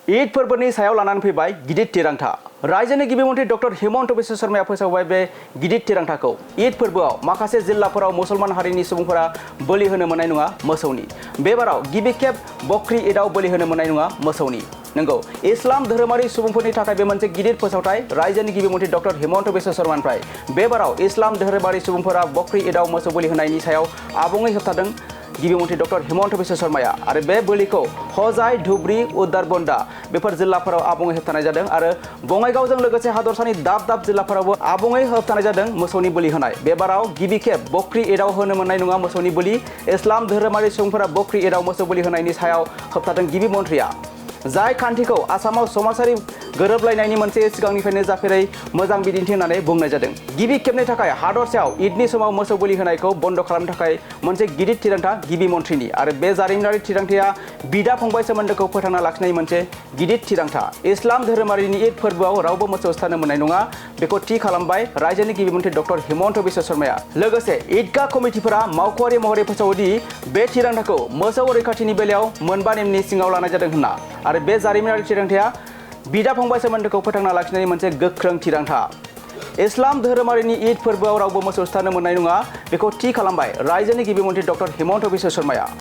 ईद फोरबोनि सायाव लानानै फैबाय गिदिर थिरांथा। रायजोनि गिबि मन्थ्रि डक्टर हिमन्त बिश्व शर्माया फोसावबाय बे गिदिर थिरांथाखौ। ईद फोरबोआव माखासे जिल्लाफोराव मुसलमान हारिनि सुबुंफोरा बोलि होनो मोननाय नङा मोसौनि। बेबाराव गिबि खेब बकरी ईदआव बोलि होनो मोननाय नङा मोसौनि। नंगौ, इस्लाम धोरोमारि सुबुंफोरनि थाखाय बे मोनसे गिदिर फोसावथाय रायजोनि गिबि मन्थ्रि डक्टर हिमन्त बिश्व शर्मानिफ्राय। बेबाराव इस्लाम धोरोमारि सुबुंफोरा बकरी ईदआव मोसौ बोलि होनायनि सायाव आबुङै होबथादों गिबि मन्थ्रि डक्टर हिमन्त बिश्व शर्माया। आरो बे बोलिखौ हजाय, धुबरी, उदारबन्दा बेफोर जिल्लाफोराव आबुङै होबथानाय जादों आरो बङाइगावजों लोगोसे हादरसानि दाब दाब जिल्लाफोरावबो आबुङै होबथानाय जादों मोसौनि बोलि होनाय। बेबाराव गिबि खेब बकरी ईदआव होनो मोननाय नङा मोसौनि बोलि। इस्लाम धोरोमारि सुबुंफोरा बकरी ईदआव मोसौ बोलि होनायनि सायाव होबथादों गिबि मन्थ्रिया। जाय खान्थिखौ आसामाव समाजारि गोरोबलायनायनि मोनसे सिगांनिफ्रायनो जाफेरै मोजां बिदिन्थि होननानै बुंनाय जादों। गिबि खेबनि थाखाय हादरसायाव ईदनि समाव मोसौ बोलि होनायखौ बन्द खालामनो थाखाय मोनसे गिदिर थिरांथा गिबि मन्थ्रिनि। आरो बे जारिमिनारि थिरांथाया बिदा फंबाय सोमोन्दोखौ फोथांना लाखिनाय मोनसे गिदिर थिरांथा। इस्लाम धोरोमारिनि ईद फोरबोआव रावबो मोसौ सिथारनो मोननाय नङा बेखौ थि खालामबाय रायजोनि गिबि मन्थ्रि डक्टर हिमन्त बिश्व शर्माया। लोगोसे ईदगाह कमिटिफोरा मावख'आरि महरै फोसावोदि बे थिरांथाखौ मोसौ रैखाथिनि बेलायाव मोनबा नेमनि सिङाव लानाय जादों होनना। आरो बे जारिमिनारि थिरांथाया बिदा फंबाय सोमोन्दोखौ फोथांना लाखिनायनि मोनसे गोख्रों थिरांथा। इस्लाम धोरोमारिनि ईद फोरबोआव रावबो मोसौ सिथारनो मोननाय नङा बेखौ थि खालामबाय रायजोनि गिबि मन्थ्रि डक्टर हिमन्त बिश्व शर्माया।